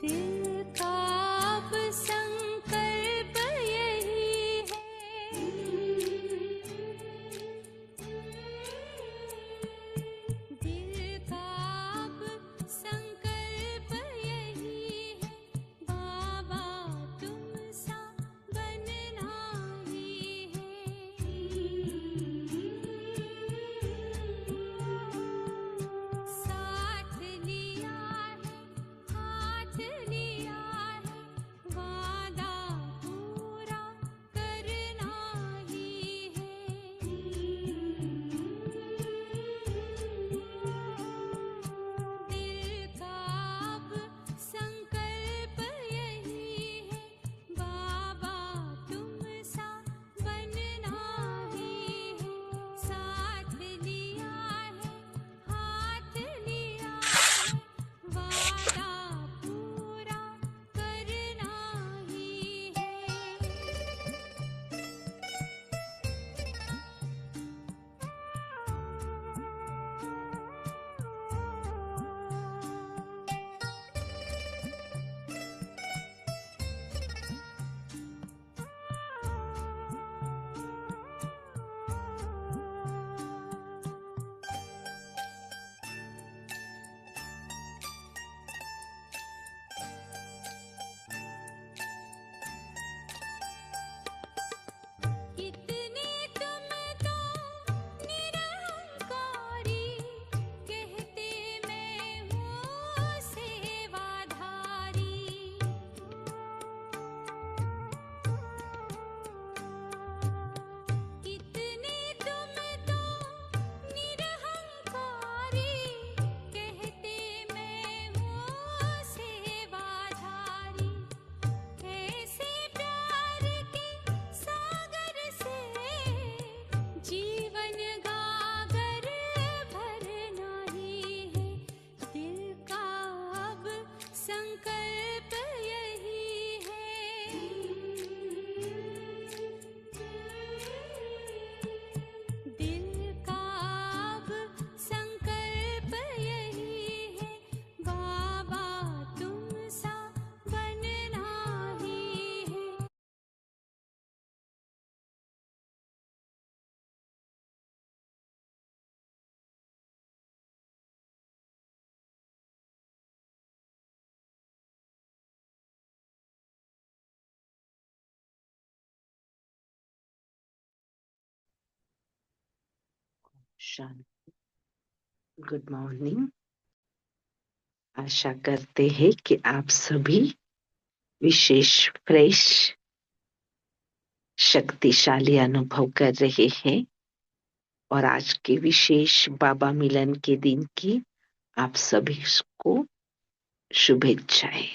दिल का अब संकल्प यही है, दिल का अब संकल्प यही है, बाबा तुम सा बनना ही है। साथ लिया है, हाथ लिया शांति। Good morning. आशा करते हैं कि आप सभी विशेष फ्रेश शक्तिशाली अनुभव कर रहे हैं और आज के विशेष बाबा मिलन के दिन की आप सभी को शुभेच्छाएं।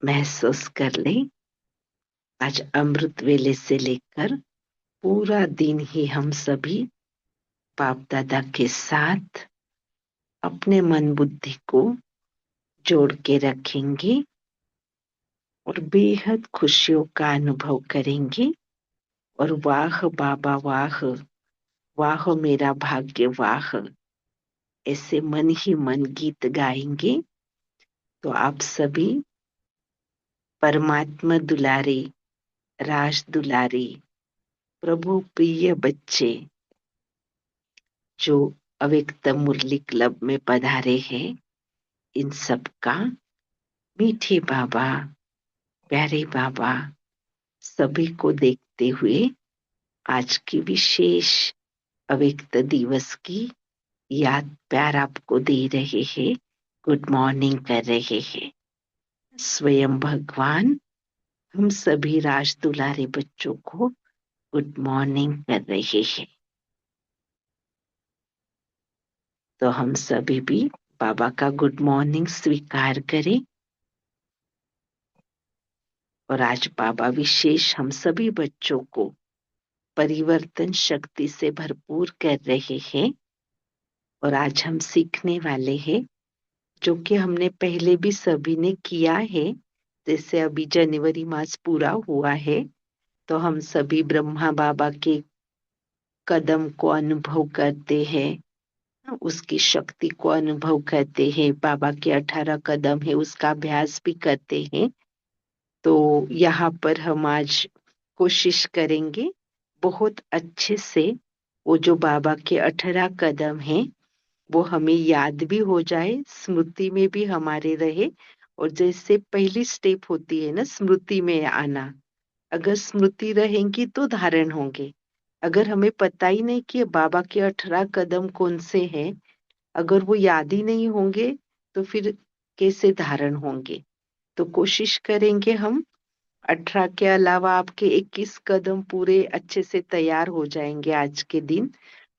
महसूस कर लें, आज अमृत वेले से लेकर पूरा दिन ही हम सभी बाप दादा के साथ अपने मन बुद्धि को जोड़ के रखेंगे और बेहद खुशियों का अनुभव करेंगे और वाह बाबा वाह, वाह मेरा भाग्य वाह, ऐसे मन ही मन गीत गाएंगे। तो आप सभी परमात्मा दुलारे, राज दुलारे, प्रभु प्रिय बच्चे जो अव्यक्त मुरली क्लब में पधारे हैं, इन सब का मीठे बाबा, प्यारे बाबा सभी को देखते हुए आज की विशेष अव्यक्त दिवस की याद प्यार आपको दे रहे हैं, गुड मॉर्निंग कर रहे हैं। स्वयं भगवान हम सभी राज दुलारे बच्चों को गुड मॉर्निंग कर रहे हैं। तो हम सभी भी बाबा का गुड मॉर्निंग स्वीकार करें और आज बाबा विशेष हम सभी बच्चों को परिवर्तन शक्ति से भरपूर कर रहे हैं और आज हम सीखने वाले हैं जो कि हमने पहले भी सभी ने किया है। जैसे अभी जनवरी मास पूरा हुआ है तो हम सभी ब्रह्मा बाबा के कदम को अनुभव करते हैं, उसकी शक्ति को अनुभव करते हैं। बाबा के 18 कदम है उसका अभ्यास भी करते हैं। तो यहाँ पर हम आज कोशिश करेंगे बहुत अच्छे से वो जो बाबा के 18 कदम हैं वो हमें याद भी हो जाए, स्मृति में भी हमारे रहे। और जैसे पहली स्टेप होती है ना स्मृति में आना, अगर स्मृति रहेंगी तो धारण होंगे। अगर हमें पता ही नहीं कि बाबा के 18 कदम कौन से हैं, अगर वो याद ही नहीं होंगे तो फिर कैसे धारण होंगे। तो कोशिश करेंगे हम 18 के अलावा आपके 21 कदम पूरे अच्छे से तैयार हो जाएंगे आज के दिन।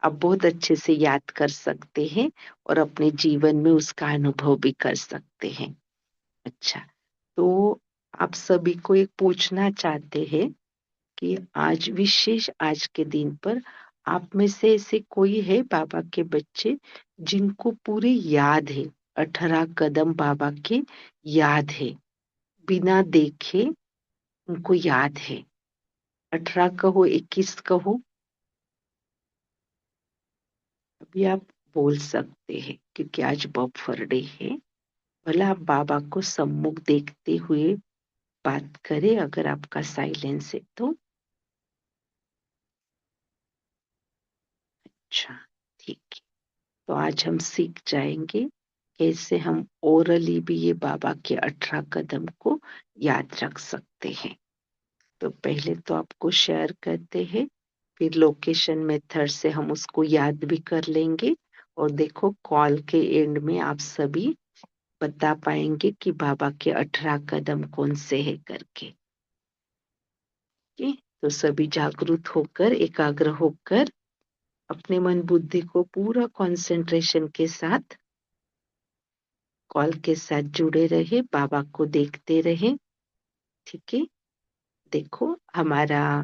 आप बहुत अच्छे से याद कर सकते हैं और अपने जीवन में उसका अनुभव भी कर सकते हैं। अच्छा, तो आप सभी को एक पूछना चाहते हैं कि आज विशेष आज के दिन पर आप में से ऐसे कोई है बाबा के बच्चे जिनको पूरे याद है, 18 कदम बाबा के याद है, बिना देखे उनको याद है। 18 कहो 21 कहो, अभी आप बोल सकते हैं क्योंकि आज बर्थडे है। भला आप बाबा को सम्मुख देखते हुए बात करें अगर आपका साइलेंस है तो। अच्छा, ठीक है। तो आज हम सीख जाएंगे कैसे हम ओरली भी ये बाबा के 18 कदम को याद रख सकते हैं। तो पहले तो आपको शेयर करते हैं, फिर लोकेशन मेथड से हम उसको याद भी कर लेंगे और देखो कॉल के एंड में आप सभी बता पाएंगे कि बाबा के 18 कदम कौन से है करके। तो सभी जागरूक होकर, एकाग्र होकर अपने मन बुद्धि को पूरा कंसंट्रेशन के साथ कॉल के साथ जुड़े रहे, बाबा को देखते रहे। ठीक है, देखो हमारा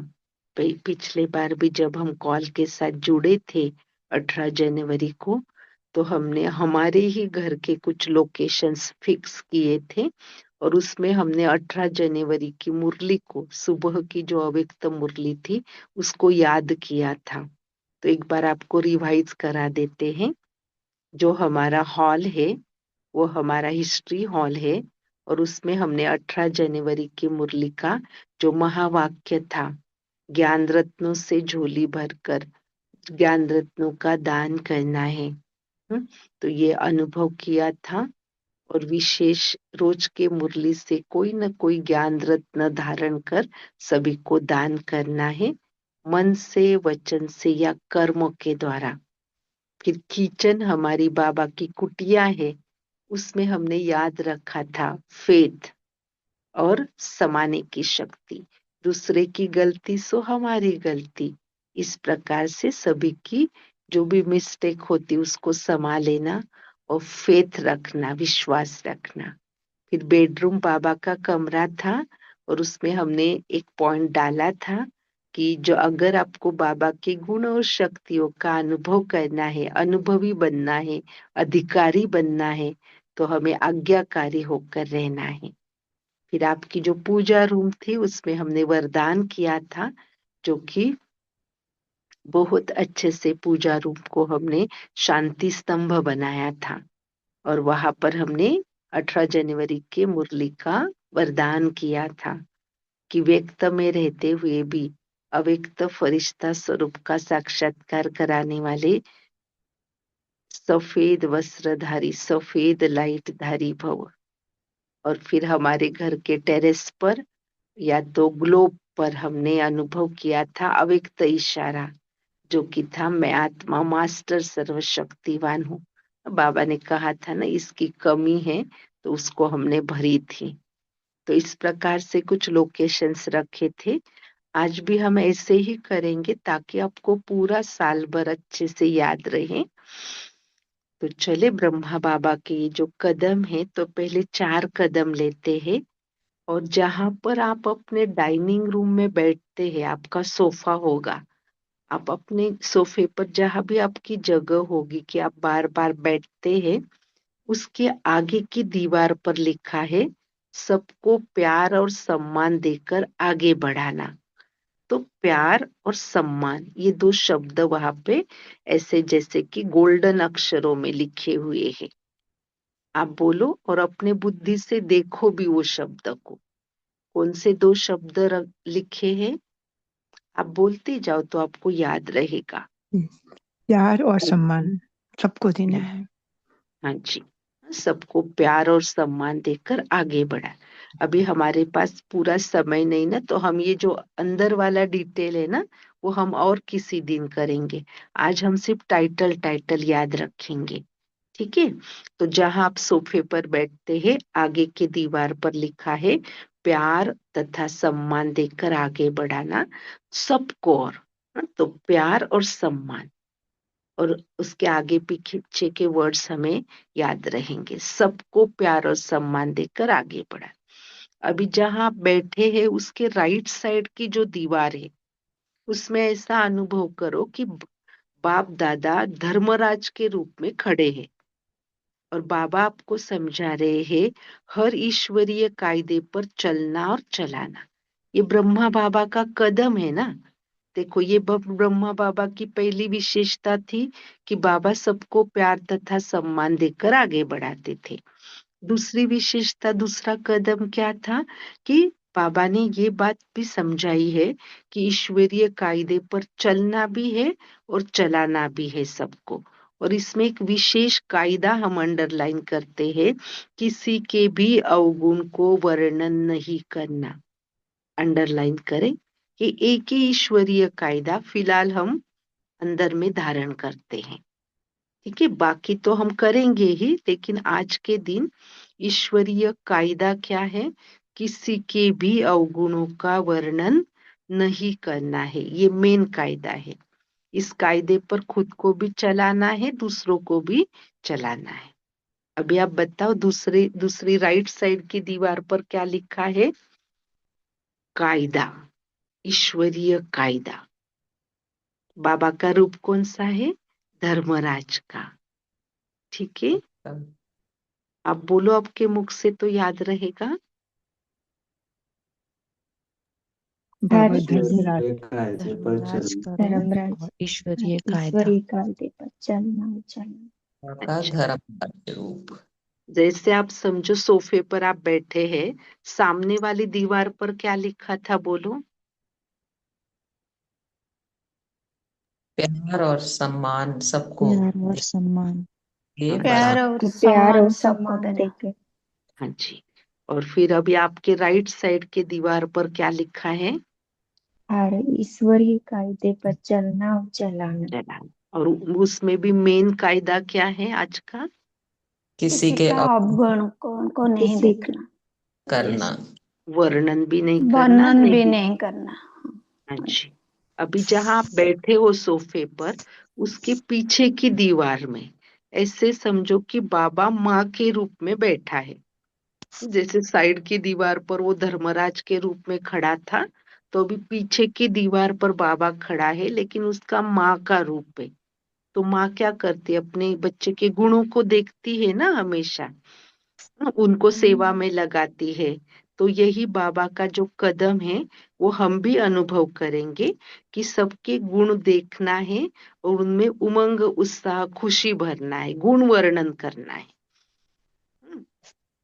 पिछले बार भी जब हम कॉल के साथ जुड़े थे 18 जनवरी को, तो हमने हमारे ही घर के कुछ लोकेशंस फिक्स किए थे और उसमें हमने 18 जनवरी की मुरली को, सुबह की जो अव्यक्त मुरली थी उसको याद किया था। तो एक बार आपको रिवाइज करा देते हैं। जो हमारा हॉल है वो हमारा हिस्ट्री हॉल है और उसमें हमने 18 जनवरी की मुरली का जो महावाक्य था, ज्ञान रत्नों से झोली भरकर ज्ञान रत्नों का दान करना है, तो ये अनुभव किया था। और विशेष रोज के मुरली से कोई न कोई ज्ञान रत्न धारण कर सभी को दान करना है। मन से, वचन से या कर्म के द्वारा। फिर किचन हमारी बाबा की कुटिया है, उसमें हमने याद रखा था फेथ और समाने की शक्ति। दूसरे की गलती सो हमारी गलती। इस प्रकार से सभी की जो भी मिस्टेक होती उसको समा लेना और फेथ रखना, विश्वास रखना। फिर बेडरूम बाबा का कमरा था और उसमें हमने एक पॉइंट डाला था कि जो अगर आपको बाबा के गुण और शक्तियों का अनुभव करना है, अनुभवी बनना है, अधिकारी बनना है, तो हमें आज्ञाकारी होकर रहना है। फिर आपकी जो पूजा रूम थी उसमें हमने वरदान किया था, जो कि बहुत अच्छे से पूजा रूम को हमने शांति स्तंभ बनाया था। और वहां पर हमने 18 जनवरी के मुरली का वरदान किया था कि व्यक्त में रहते हुए भी अव्यक्त फरिश्ता स्वरूप का साक्षात्कार कराने वाले सफेद वस्त्रधारी, सफेद लाइट धारी भव। और फिर हमारे घर के टेरेस पर या तो ग्लोब पर हमने अनुभव किया था अव्यक्त इशारा, जो कि था मैं आत्मा मास्टर सर्वशक्तिवान हूँ। बाबा ने कहा था ना इसकी कमी है, तो उसको हमने भरी थी। तो इस प्रकार से कुछ लोकेशंस रखे थे। आज भी हम ऐसे ही करेंगे ताकि आपको पूरा साल भर अच्छे से याद रहे। तो चले ब्रह्मा बाबा के ये जो कदम है, तो पहले 4 कदम लेते हैं। और जहां पर आप अपने डाइनिंग रूम में बैठते हैं, आपका सोफा होगा, आप अपने सोफे पर जहां भी आपकी जगह होगी कि आप बार बार बैठते हैं, उसके आगे की दीवार पर लिखा है सबको प्यार और सम्मान देकर आगे बढ़ाना। तो प्यार और सम्मान ये 2 शब्द वहां पे ऐसे जैसे कि गोल्डन अक्षरों में लिखे हुए हैं। आप बोलो और अपने बुद्धि से देखो भी वो शब्द को, कौन से 2 शब्द लिखे हैं। आप बोलते जाओ तो आपको याद रहेगा। प्यार और सम्मान सबको देना है। हाँ जी, सबको प्यार और सम्मान देकर आगे बढ़ा। अभी हमारे पास पूरा समय नहीं ना, तो हम ये जो अंदर वाला डिटेल है ना, वो हम और किसी दिन करेंगे। आज हम सिर्फ टाइटल टाइटल याद रखेंगे, ठीक है। तो जहां आप सोफे पर बैठते हैं, आगे के दीवार पर लिखा है प्यार तथा सम्मान देकर आगे बढ़ाना सबको। और तो प्यार और सम्मान, और उसके आगे पीछे के वर्ड्स हमें याद रहेंगे। सबको प्यार और सम्मान देकर आगे बढ़ा। अभी जहां आप बैठे हैं उसके राइट साइड की जो दीवार है, उसमें ऐसा अनुभव करो कि बाप दादा धर्मराज के रूप में खड़े हैं और बाबा आपको समझा रहे हैं हर ईश्वरीय कायदे पर चलना और चलाना। ये ब्रह्मा बाबा का कदम है ना। देखो ये ब्रह्मा बाबा की पहली विशेषता थी कि बाबा सबको प्यार तथा सम्मान देकर आगे बढ़ाते थे। दूसरी विशेषता, दूसरा कदम क्या था कि बाबा ने ये बात भी समझाई है कि ईश्वरीय कायदे पर चलना भी है और चलाना भी है सबको। और इसमें एक विशेष कायदा हम अंडरलाइन करते हैं, किसी के भी अवगुण को वर्णन नहीं करना। अंडरलाइन करें कि एक ही ईश्वरीय कायदा फिलहाल हम अंदर में धारण करते हैं, ठीक है। बाकी तो हम करेंगे ही, लेकिन आज के दिन ईश्वरीय कायदा क्या है, किसी के भी अवगुणों का वर्णन नहीं करना है। ये मेन कायदा है। इस कायदे पर खुद को भी चलाना है, दूसरों को भी चलाना है। अभी आप बताओ दूसरी राइट साइड की दीवार पर क्या लिखा है? कायदा, ईश्वरीय कायदा। बाबा का रूप कौन सा है? धर्मराज का, ठीक है। आप बोलो, आपके मुख से तो याद रहेगा। बाबा धर्मराज धर्मराज धर्मराज का रूप धर्मराज और ईश्वरीय कायदा ईश्वरीय कायदे पर चलना चलना। का धर्म रूप। जैसे आप समझो सोफे पर आप बैठे हैं, सामने वाली दीवार पर क्या लिखा था बोलो? प्यार और सम्मान सबको प्यार और सम्मान ये प्यार बढ़ा। और प्यार और सबको सम्मान देना। देकर हाँ जी। और फिर अभी आपके राइट साइड के दीवार पर क्या लिखा है? और ईश्वरीय कायदे पर चलना और चलाना। चलाना। और उसमें भी मेन कायदा क्या है आज का? किसी किसी के का अवगुण को नहीं किसी देखना, करना। वर्णन भी नहीं करना, वर्णन भी नहीं। नहीं करना। अच्छी। अभी जहां आप बैठे हो सोफे पर, उसके पीछे की दीवार में ऐसे समझो कि बाबा माँ के रूप में बैठा है। जैसे साइड की दीवार पर वो धर्मराज के रूप में खड़ा था, तो अभी पीछे की दीवार पर बाबा खड़ा है, लेकिन उसका माँ का रूप है। तो माँ क्या करती है? अपने बच्चे के गुणों को देखती है ना हमेशा, उनको सेवा में लगाती है। तो यही बाबा का जो कदम है, वो हम भी अनुभव करेंगे कि सबके गुण देखना है और उनमें उमंग, उत्साह, खुशी भरना है, गुण वर्णन करना है।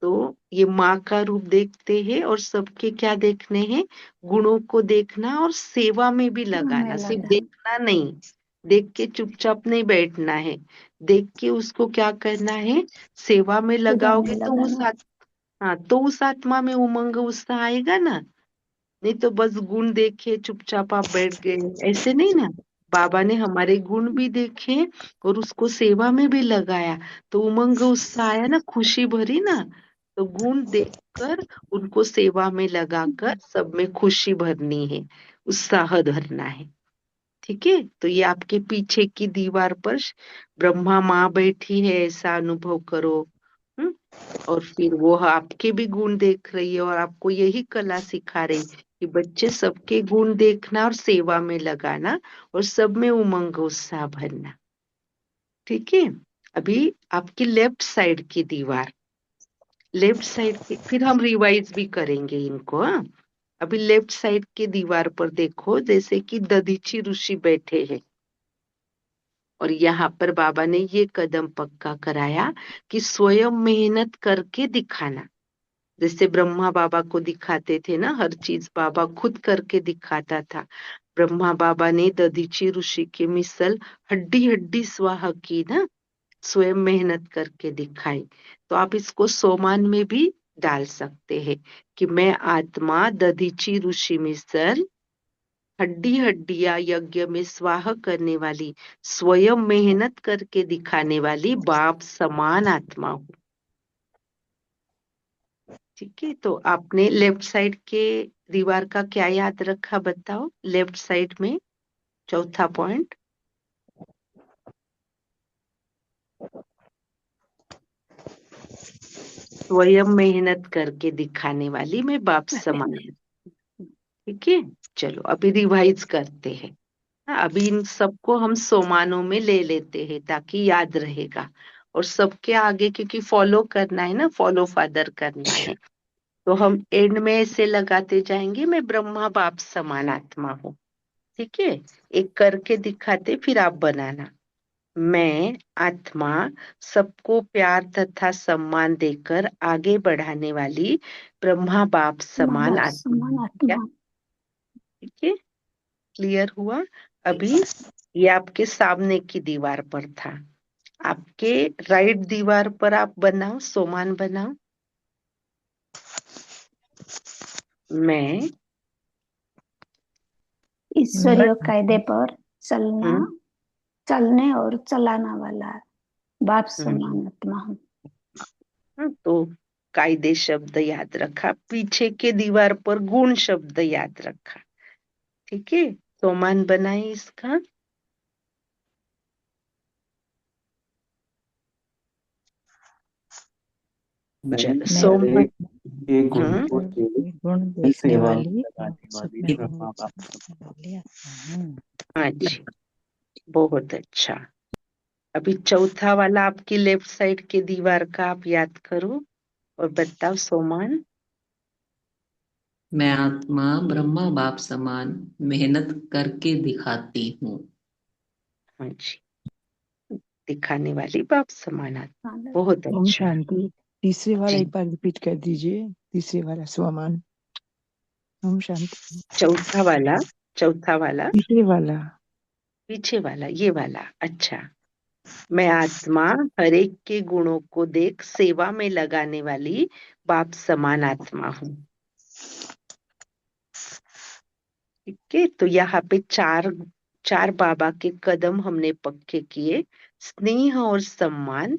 तो ये माँ का रूप देखते हैं और सबके क्या देखने हैं? गुणों को देखना और सेवा में भी लगाना। हमें सिर्फ लगा देखना नहीं, देख के चुपचाप नहीं बैठना है, देख के उसको क्या करना है? सेवा में सेवा में लगाओगे तो लगाना। हाँ, तो उस आत्मा में उमंग, उत्साह आएगा ना। नहीं तो बस गुण देखे चुपचाप आप बैठ गए, ऐसे नहीं ना। बाबा ने हमारे गुण भी देखे और उसको सेवा में भी लगाया, तो उमंग, उत्साह आया ना, खुशी भरी ना। तो गुण देखकर उनको सेवा में लगाकर सब में खुशी भरनी है, उत्साह धरना है। ठीक है। तो ये आपके पीछे की दीवार पर ब्रह्मा माँ बैठी है, ऐसा अनुभव करो। हम्म। और फिर वो आपके भी गुण देख रही है और आपको यही कला सिखा रही कि बच्चे सबके गुण देखना और सेवा में लगाना और सब में उमंग, उत्साह भरना। ठीक है। अभी आपकी लेफ्ट साइड की दीवार, लेफ्ट साइड की, फिर हम रिवाइज भी करेंगे इनको। हाँ, अभी लेफ्ट साइड के दीवार पर देखो, जैसे कि दधीची ऋषि बैठे हैं और यहाँ पर बाबा ने ये कदम पक्का कराया कि स्वयं मेहनत करके दिखाना। जैसे ब्रह्मा बाबा को दिखाते थे ना, हर चीज बाबा खुद करके दिखाता था। ब्रह्मा बाबा ने दधीची ऋषि की मिसल हड्डी हड्डी स्वाहा की ना, स्वयं मेहनत करके दिखाई। तो आप इसको सोमान में भी डाल सकते हैं कि मैं आत्मा दधीची ऋषि मिसल हड्डी हड्डियां यज्ञ में स्वाह करने वाली, स्वयं मेहनत करके दिखाने वाली बाप समान आत्मा हूँ। ठीक है। तो आपने लेफ्ट साइड के दीवार का क्या याद रखा, बताओ? लेफ्ट साइड में चौथा पॉइंट, स्वयं मेहनत करके दिखाने वाली मैं बाप समान हूँ। ठीक है। चलो अभी रिवाइज करते हैं। हाँ, अभी इन सबको हम सोमानों में ले लेते हैं ताकि याद रहेगा। और सबके आगे क्योंकि फॉलो करना है ना, फॉलो फादर करना है, तो हम एंड में ऐसे लगाते जाएंगे, मैं ब्रह्मा बाप समान आत्मा हूँ। ठीक है। एक करके दिखाते, फिर आप बनाना। मैं आत्मा सबको प्यार तथा सम्मान देकर आगे बढ़ाने वाली ब्रह्मा बाप समान बाप आत्मा समान हूँ। क्या? आत्मा। ठीक है, क्लियर हुआ? अभी ये आपके सामने की दीवार पर था। आपके राइट दीवार पर आप बनाओ, सोमान बनाओ। मैं ईश्वरीय कायदे पर चलना, हूँ। चलने और चलाना वाला बाप हम्म, समान आत्मा हूँ। तो कायदे शब्द याद रखा, पीछे के दीवार पर गुण शब्द याद रखा। ठीक है। सोमान बनाए इसका। चलो मैं सोमान। एक गुण हम्म। को गुण देखने सेवा में वाली लगाने सब वाली में ब्रह्मा बाप वाली आत्मा हूँ। हाँ जी, बहुत अच्छा। अभी चौथा वाला आपकी लेफ्ट साइड के दीवार का आप याद करो और बताओ सोमान। मैं आत्मा ब्रह्मा बाप समान मेहनत करके दिखाती हूँ। हाँ जी, दिखाने वाली बाप समान आत्मा, हाँ, बहुत ओम अच्छा। शांति। तीसरे वाला जी, एक बार रिपीट कर दीजिए, तीसरे वाला स्वमान। ओम शांति। चौथा वाला, चौथा वाला, तीसरे वाला। पीछे वाला, ये वाला। अच्छा, मैं आत्मा हर एक के गुणों को देख सेवा में लगाने वाली बाप समान आत्मा हूँ। ठीक ठीक है, तो यहाँ पे चार चार बाबा के कदम हमने पक्के किए। स्नेह और सम्मान,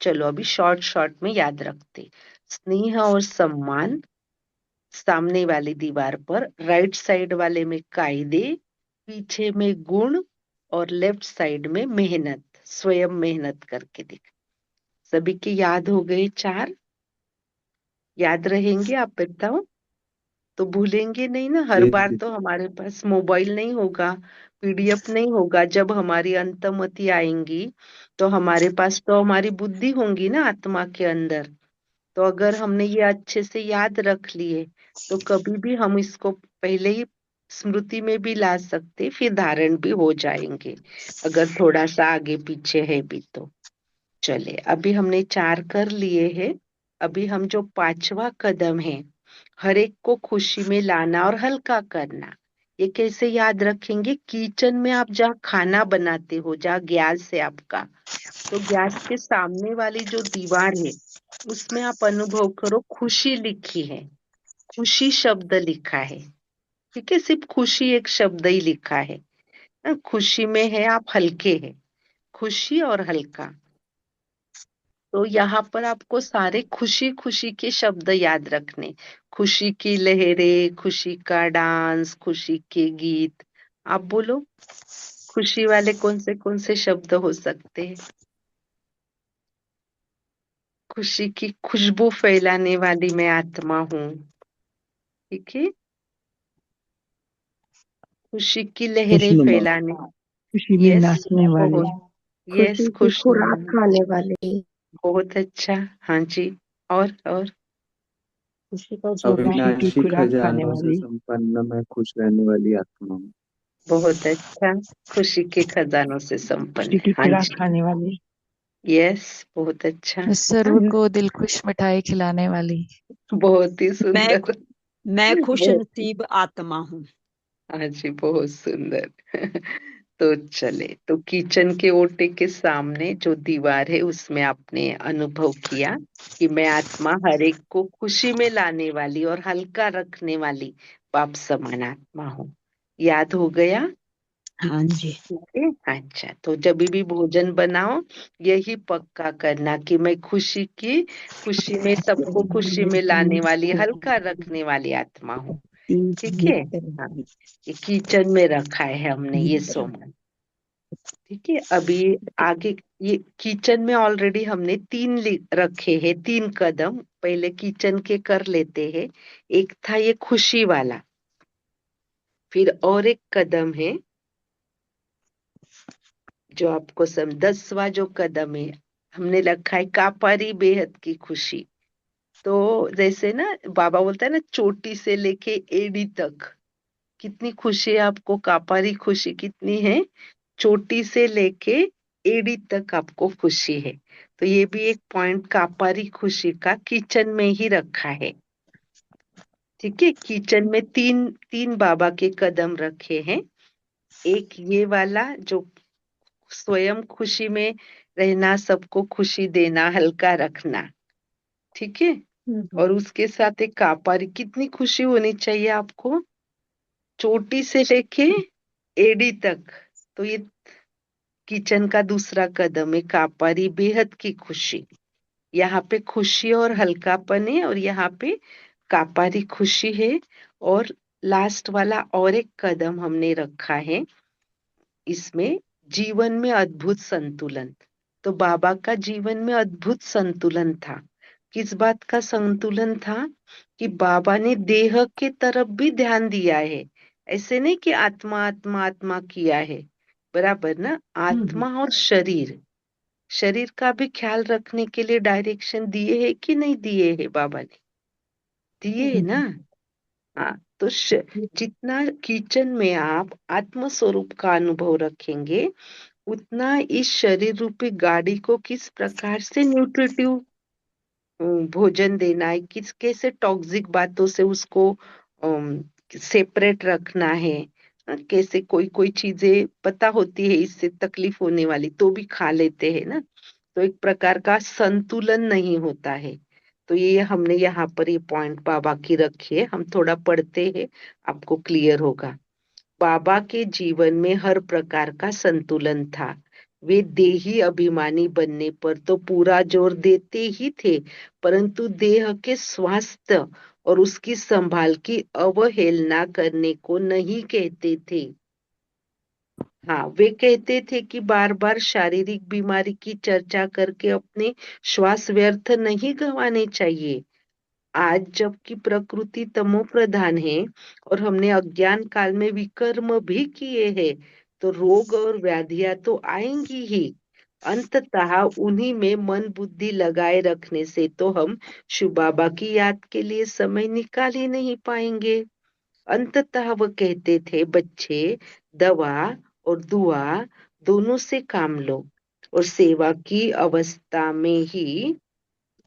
चलो अभी शॉर्ट शॉर्ट में याद रखते। स्नेह और सम्मान सामने वाली दीवार पर, राइट साइड वाले में कायदे, पीछे में गुण, और लेफ्ट साइड में मेहनत, स्वयं मेहनत करके दिख। सभी के याद हो गए चार? याद रहेंगे? आप बताओ, तो भूलेंगे नहीं ना? हर जी बार जी। तो हमारे पास मोबाइल नहीं होगा, पीडीएफ नहीं होगा। जब हमारी अंतमति आएंगी तो हमारे पास तो हमारी बुद्धि होंगी ना आत्मा के अंदर। तो अगर हमने ये अच्छे से याद रख लिए तो कभी भी हम इसको पहले ही स्मृति में भी ला सकते, फिर धारण भी हो जाएंगे अगर थोड़ा सा आगे पीछे है भी तो। चले, अभी हमने चार कर लिए हैं। अभी हम जो पांचवा कदम है, हर एक को खुशी में लाना और हल्का करना, ये कैसे याद रखेंगे? किचन में आप जहाँ खाना बनाते हो, जहाँ गैस है आपका, तो गैस के सामने वाली जो दीवार है उसमें आप अनुभव करो, खुशी लिखी है, खुशी शब्द लिखा है। ठीक है, सिर्फ खुशी एक शब्द ही लिखा है ना? खुशी में है आप हल्के हैं, खुशी और हल्का। तो यहाँ पर आपको सारे खुशी खुशी के शब्द याद रखने। खुशी की लहरें, खुशी का डांस, खुशी के गीत। आप बोलो, खुशी वाले कौन से शब्द हो सकते हैं? खुशी की खुशबू फैलाने वाली मैं आत्मा हूँ। ठीक है, खुशी की लहरें खुशनुमा, फैलाने। खुशी में यस, नाचने वाले। बहुत। यस, खुशी की खुराक खुशनुमा, खाने वाले, बहुत अच्छा। हाँ जी, और खुशी का खुशी जोगार। की अविनाशी खुराक खाने खजानों से वाली। संपन्न मैं खुश रहने वाली आत्मा हूँ। बहुत अच्छा, खुशी के खजानों से खुशी संपन्न। की हाँ खुराक जी, खाने वाली। यस, बहुत अच्छा। सर्व हाँ, को दिलखुश मिठाई खिलाने वाली। बहुत ही मैं सुंदर। मैं खुश बहुत, नसीब आत्मा हूँ। हाँ जी, बहुत सुंदर। तो चले, तो किचन के ओटे के सामने जो दीवार है उसमें आपने अनुभव किया कि मैं आत्मा हर एक को खुशी में लाने वाली और हल्का रखने वाली बाप समान आत्मा हूँ। याद हो गया? हाँ जी। ठीक है, अच्छा, तो जब भी भोजन बनाओ यही पक्का करना कि मैं खुशी में सबको खुशी में लाने वाली, हल्का रखने वाली आत्मा हूँ। ठीक है, हाँ, ये किचन में रखा है हमने ये सोमन। ठीक है, अभी आगे, ये किचन में ऑलरेडी हमने रखे हैं, तीन कदम पहले किचन के कर लेते हैं। एक था ये खुशी वाला, फिर और एक कदम है जो आपको 10वां जो कदम है हमने रखा है, कापारी बेहद की खुशी। तो जैसे ना बाबा बोलता है ना, चोटी से लेके एड़ी तक कितनी खुशी है आपको, कापारी खुशी कितनी है, चोटी से लेके एड़ी तक आपको खुशी है। तो ये भी एक पॉइंट कापारी खुशी का किचन में ही रखा है। ठीक है, किचन में तीन तीन बाबा के कदम रखे हैं। एक ये वाला जो स्वयं खुशी में रहना, सबको खुशी देना, हल्का रखना। ठीक है, और उसके साथ एक कापारी, कितनी खुशी होनी चाहिए आपको, चोटी से लेके एड़ी तक। तो ये किचन का दूसरा कदम है, कापारी बेहद की खुशी। यहाँ पे खुशी और हल्कापन है और यहाँ पे कापारी खुशी है। और लास्ट वाला और एक कदम हमने रखा है इसमें, जीवन में अद्भुत संतुलन। तो बाबा का जीवन में अद्भुत संतुलन था। किस बात का संतुलन था? कि बाबा ने देह के तरफ भी ध्यान दिया है। ऐसे नहीं कि आत्मा आत्मा आत्मा किया है, बराबर ना? आत्मा और शरीर, शरीर का भी ख्याल रखने के लिए डायरेक्शन दिए है कि नहीं दिए है बाबा ने? दिए है ना? हाँ, तो जितना किचन में आप आत्म स्वरूप का अनुभव रखेंगे, उतना इस शरीर रूपी गाड़ी को किस प्रकार से न्यूट्रिटिव भोजन देना है, किस कैसे टॉक्सिक बातों से उसको सेपरेट रखना है। कैसे कोई कोई चीजें पता होती है इससे तकलीफ होने वाली, तो भी खा लेते हैं ना। तो एक प्रकार का संतुलन नहीं होता है। तो ये हमने यहाँ पर ये पॉइंट बाबा की रखी है, हम थोड़ा पढ़ते हैं, आपको क्लियर होगा। बाबा के जीवन में हर प्रकार का संतुलन था। वे देही अभिमानी बनने पर तो पूरा जोर देते ही थे, परंतु देह के स्वास्थ्य और उसकी संभाल की अवहेलना करने को नहीं कहते थे। हाँ, वे कहते थे कि बार बार शारीरिक बीमारी की चर्चा करके अपने श्वास व्यर्थ नहीं गंवाने चाहिए। आज जबकि प्रकृति तमो प्रधान है और हमने अज्ञान काल में विकर्म भी किए हैं, तो रोग और व्याधियां तो आएंगी ही। अंततः उन्हीं में मन बुद्धि लगाए रखने से तो हम शिव बाबा की याद के लिए समय निकाल ही नहीं पाएंगे। अंततः वह कहते थे, बच्चे, दवा और दुआ दोनों से काम लो और सेवा की अवस्था में ही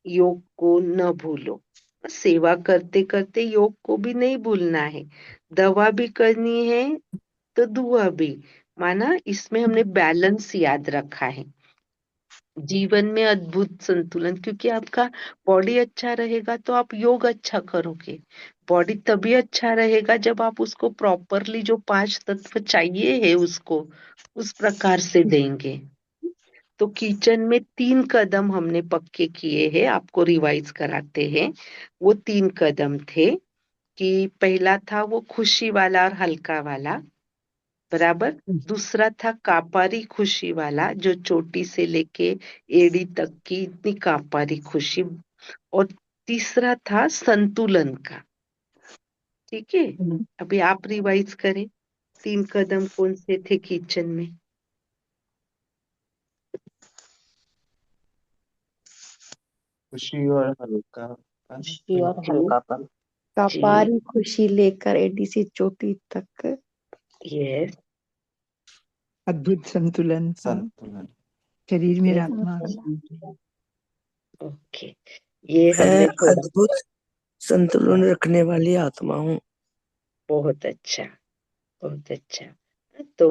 योग को न भूलो। सेवा करते करते योग को भी नहीं भूलना है, दवा भी करनी है तो दुआ भी। माना इसमें हमने बैलेंस याद रखा है। जीवन में अद्भुत संतुलन, क्योंकि आपका बॉडी अच्छा रहेगा तो आप योग अच्छा करोगे। बॉडी तभी अच्छा रहेगा जब आप उसको प्रॉपरली जो 5 तत्व चाहिए है उसको उस प्रकार से देंगे। तो किचन में 3 कदम हमने पक्के किए हैं, आपको रिवाइज कराते हैं। वो 3 कदम थे कि पहला था वो खुशी वाला और हल्का वाला, बराबर। दूसरा था कापारी खुशी वाला, जो चोटी से लेके एड़ी तक की इतनी कापारी खुशी। और तीसरा था संतुलन का। ठीक है, अभी आप रिवाइज करें, 3 कदम कौन से थे किचन में? खुशी और हल्का। खुशी और जी हल्कापन। जी, कपारी खुशी लेकर एडी से चोटी तक। यस, अद्भुत संतुलन का संतुलन। शरीर में यस, आत्मा। ओके। ये मैं हमने थोड़ा, अद्भुत संतुलन रखने वाली आत्मा हूँ। बहुत अच्छा, बहुत अच्छा। तो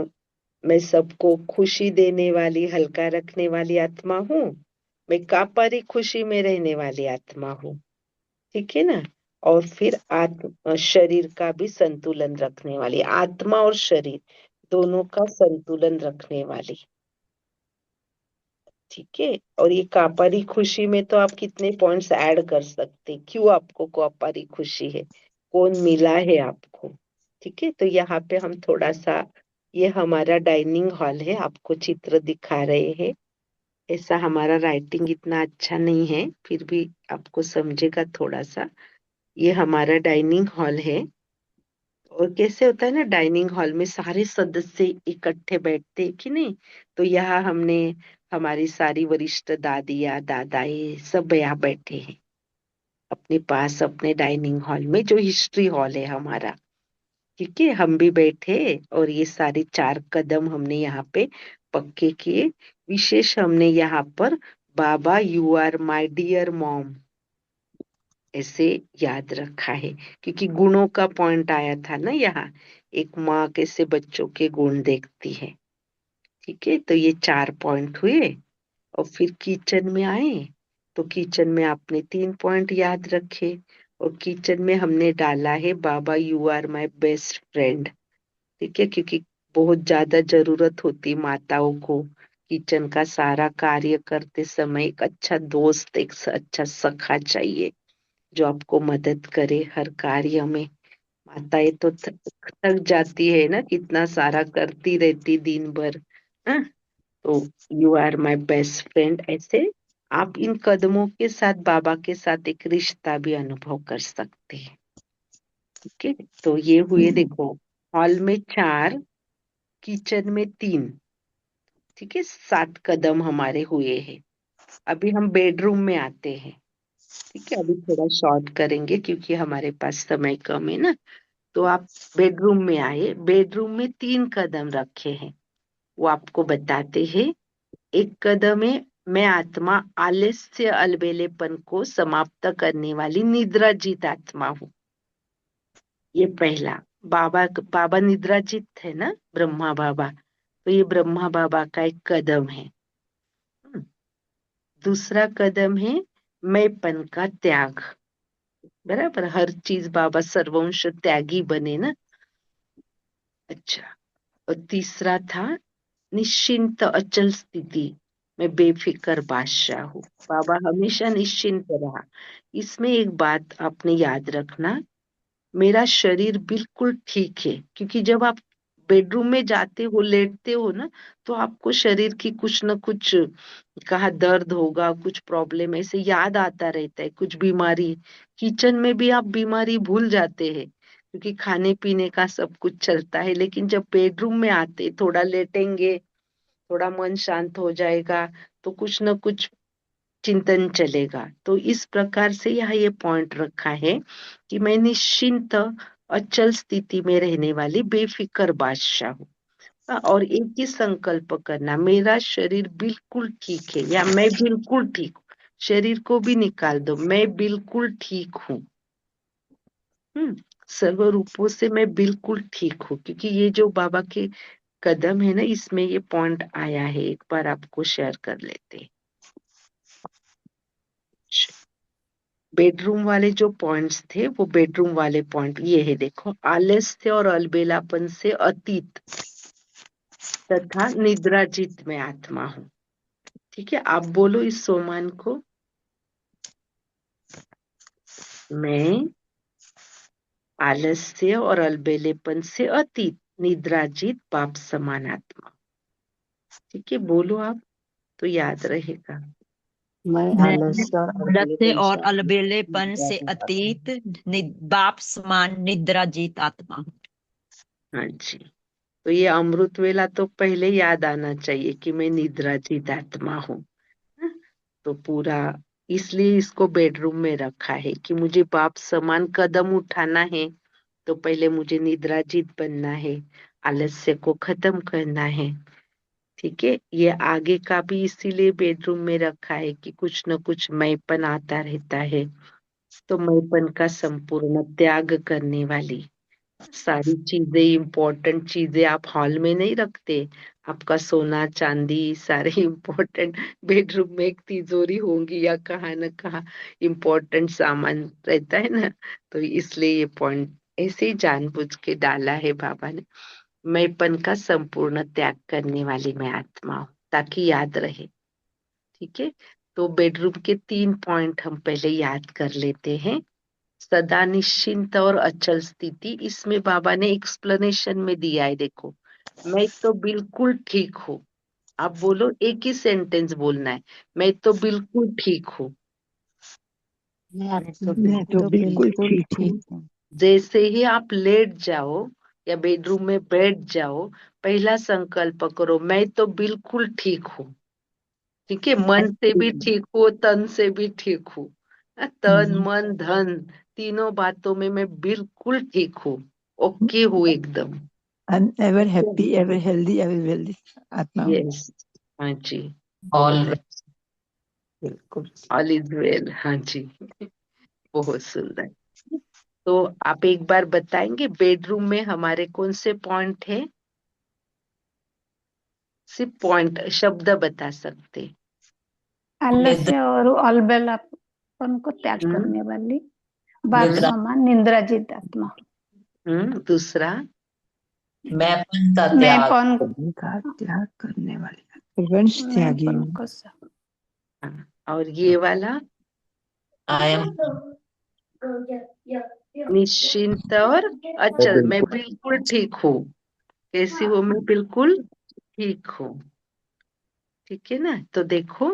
मैं सबको खुशी देने वाली, हल्का रखने वाली आत्मा हूँ। मैं कापारी खुशी में रहने वाली आत्मा हूँ। ठीक है ना? और फिर शरीर का भी संतुलन रखने वाली, आत्मा और शरीर दोनों का संतुलन रखने वाली। ठीक है, और ये कापारी खुशी में तो आप कितने पॉइंट्स ऐड कर सकते, क्यों आपको कापारी खुशी है, कौन मिला है आपको। ठीक है, तो यहाँ पे हम थोड़ा सा, ये हमारा डाइनिंग हॉल है, आपको चित्र दिखा रहे हैं। ऐसा हमारा राइटिंग इतना अच्छा नहीं है, फिर भी आपको समझेगा थोड़ा सा। ये हमारा डाइनिंग हॉल है। और कैसे होता है ना, डाइनिंग हॉल में सारे सदस्य इकट्ठे बैठते हैं कि नहीं। तो यहाँ हमने हमारी सारी वरिष्ठ दादियाँ दादाए सब यहाँ बैठे हैं अपने पास, अपने डाइनिंग हॉल में जो हिस्ट्री हॉल है हमारा। ठीक है, हम भी बैठे और ये सारे 4 कदम हमने यहाँ पे पक्के किए। विशेष हमने यहाँ पर बाबा you are my dear mom ऐसे याद रखा है, क्योंकि गुणों का पॉइंट आया था ना यहाँ। एक माँ कैसे बच्चों के गुण देखती है। ठीक है, तो ये 4 पॉइंट हुए। और फिर किचन में आए, तो किचन में आपने 3 पॉइंट याद रखे। और किचन में हमने डाला है बाबा you are my best friend. ठीक है, क्योंकि बहुत ज्यादा जरूरत होती माताओं को किचन का सारा कार्य करते समय एक अच्छा दोस्त, एक अच्छा सखा चाहिए जो आपको मदद करे हर कार्य में। माताएं तो थक जाती है ना, कितना सारा करती रहती दिन भर। हाँ? तो you are my best friend, ऐसे आप इन कदमों के साथ बाबा के साथ एक रिश्ता भी अनुभव कर सकते हैं। ठीक है, तो ये हुए, देखो, हॉल में 4, किचन में 3। ठीक है, 7 कदम हमारे हुए हैं। अभी हम बेडरूम में आते हैं। ठीक है, अभी थोड़ा शॉर्ट करेंगे क्योंकि हमारे पास समय कम है ना। तो आप बेडरूम में आए, बेडरूम में 3 कदम रखे हैं, वो आपको बताते हैं। एक कदम है, मैं आत्मा आलस्य अलबेलेपन को समाप्त करने वाली निद्राजीत आत्मा हूँ। ये पहला, बाबा बाबा निद्राजीत है ना, ब्रह्मा बाबा, तो ये ब्रह्मा बाबा का एक कदम है। दूसरा कदम है मैंपन का त्याग, बराबर, हर चीज बाबा सर्वंश त्यागी बने ना। अच्छा, और तीसरा था निश्चिंत अचल स्थिति में बेफिक्र बादशाह हूँ। बाबा हमेशा निश्चिंत रहा। इसमें एक बात आपने याद रखना, मेरा शरीर बिल्कुल ठीक है, क्योंकि जब आप बेडरूम में जाते हो, लेटते हो ना, तो आपको शरीर की कुछ न कुछ, कहाँ दर्द होगा, कुछ प्रॉब्लम ऐसे याद आता रहता है, कुछ बीमारी। किचन में भी आप बीमारी भूल जाते हैं, क्योंकि खाने पीने का सब कुछ चलता है। लेकिन जब बेडरूम में आते, थोड़ा लेटेंगे, थोड़ा मन शांत हो जाएगा, तो कुछ न कुछ चिंतन चलेगा। तो इस प्रकार से यहाँ ये पॉइंट रखा है कि मैं निश्चिंत अचल स्थिति में रहने वाली बेफिक्र बादशाह हूँ। और एक ही संकल्प करना, मेरा शरीर बिल्कुल ठीक है, या मैं बिल्कुल ठीक हूँ। शरीर को भी निकाल दो, मैं बिल्कुल ठीक हूँ। सर्व रूपों से मैं बिल्कुल ठीक हूँ, क्योंकि ये जो बाबा के कदम है ना, इसमें ये पॉइंट आया है। एक बार आपको शेयर कर लेते हैं। बेडरूम वाले जो पॉइंट्स थे, वो बेडरूम वाले पॉइंट ये है, देखो। आलस्य और अलबेलापन से अतीत तथा निद्राजीत में आत्मा हूँ। ठीक है, आप बोलो इस सोमान को। मैं आलस्य और अलबेलेपन से अतीत निद्राजीत बाप समान आत्मा। ठीक है, बोलो आप, तो याद रहेगा। मैं मैं आलस्य और आलस्य अलबेलेपन और से अलबेलेपन से अतीत बाप समान निद्रा जीत आत्मा हूँ। हाँ जी, तो ये अमृत वेला तो पहले याद आना चाहिए कि मैं निद्राजीत आत्मा हूँ। तो पूरा इसलिए इसको बेडरूम में रखा है कि मुझे बाप समान कदम उठाना है, तो पहले मुझे निद्राजीत बनना है, आलस्य को खत्म करना है। ठीक है, ये आगे का भी इसीलिए बेडरूम में रखा है कि कुछ न कुछ मैंपन आता रहता है, तो मैंपन का संपूर्ण त्याग करने वाली सारी चीजें, इम्पोर्टेंट चीजें आप हॉल में नहीं रखते। आपका सोना चांदी सारे इम्पोर्टेंट बेडरूम में एक तिजोरी होंगी, या कहाँ न कहाँ इम्पोर्टेंट सामान रहता है ना। तो इसलिए ये पॉइंट ऐसे ही जानबूझ के डाला है बाबा ने। मैंपन का संपूर्ण त्याग करने वाली मैं आत्मा हूँ, ताकि याद रहे। ठीक है, तो बेडरूम के 3 पॉइंट हम पहले याद कर लेते हैं। सदा निश्चिंत और अचल स्थिति, इसमें बाबा ने एक्सप्लेनेशन में दिया है, देखो। मैं तो बिल्कुल ठीक हूँ। आप बोलो, एक ही सेंटेंस बोलना है, मैं तो बिल्कुल ठीक हूँ। मैं तो तो बिल्कुल बिल्कुल ठीक हूँ। ठीक हूँ। जैसे ही आप लेट जाओ या बेडरूम में बैठ जाओ, पहला संकल्प करो, मैं तो बिल्कुल ठीक हूँ। ठीक है, मन से भी ठीक हो, तन से भी ठीक हूँ। तन मन धन तीनों बातों में मैं बिल्कुल ठीक हूँ, ओके हूँ एकदम। I am ever happy, ever healthy, ever wealthy आत्मा हूँ। यस, हाँ जी, ऑल बिल्कुल, ऑल इज वेल। हाँ जी, बहुत सुंदर। तो आप एक बार बताएंगे बेडरूम में हमारे कौन से पॉइंट है? सिर्फ पॉइंट, शब्द बता सकते। आलस्य और अलबेलापन को त्याग हम्म, करने वाली बाप हम्म, निद्रा समान निंद्राजीत आत्मा। दूसरा। मैंपन का मैं त्याग। पन का त्याग करने वाले वंश मैं त्यागी पन हूँ। को सब हाँ, और ये वाला आई एम निश्चिंत और अचल, मैं बिल्कुल ठीक हूँ। कैसी हूँ मैं? बिल्कुल ठीक हूँ। ठीक है ना, तो देखो,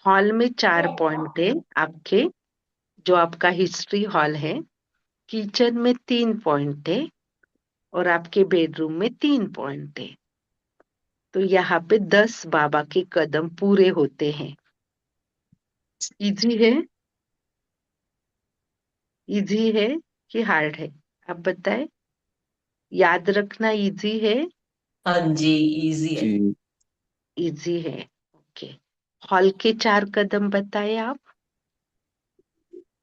हॉल में 4 पॉइंट है आपके, जो आपका हिस्ट्री हॉल है। किचन में 3 पॉइंट है, और आपके बेडरूम में 3 पॉइंट है। तो यहाँ पे 10 बाबा के कदम पूरे होते हैं। इजी है? इजी है कि हार्ड है? आप बताएं। याद रखना इजी है? हाँ जी, इजी है। इजी है, ओके। हॉल के 4 कदम बताए आप।